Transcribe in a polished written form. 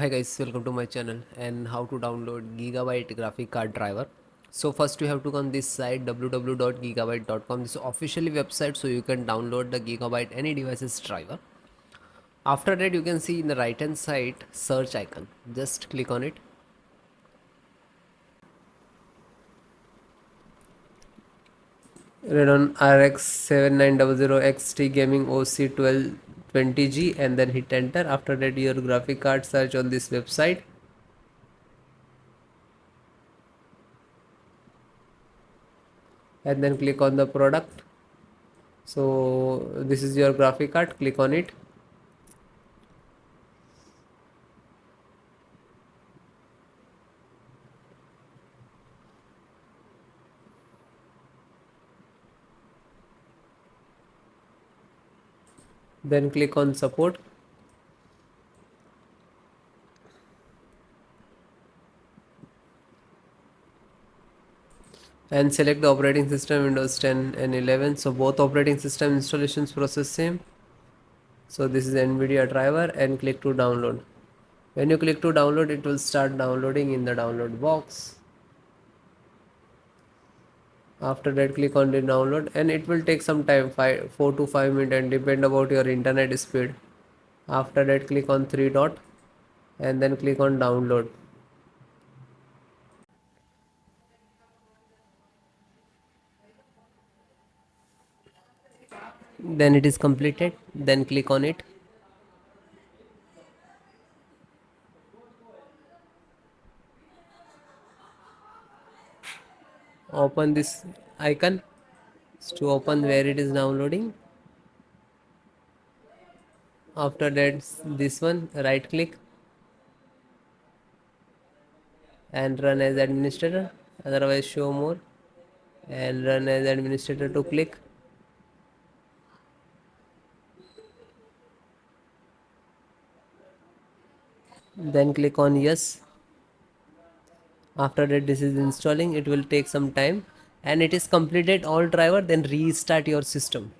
Hi guys, welcome to my channel and how to download Gigabyte graphic card driver. So first you have to go on this site www.gigabyte.com. This is officially website, so you can download the Gigabyte any devices driver. After that you can see in the right hand side search icon. Just click on it. Radeon RX 7900 XT Gaming OC 1220G and then hit enter. After that your graphic card search on this website. And then click on the product. So this is your graphic card, click on it. Then click on support. And select the operating system Windows 10 and 11. So both operating system installations process same. So this is NVIDIA driver and click to download. When you click to download, it will start downloading in the download box. After that click on the download and it will take some time, 4 to 5 minutes, and depend about your internet speed. After that click on three dot and then click on download. Then it is completed, then click on it. Open this icon to open where it is downloading. After that this one, right click and run as administrator, otherwise show more and run as administrator to click. Then click on yes. After that this is installing, it will take some time and it is completed all driver, then restart your system.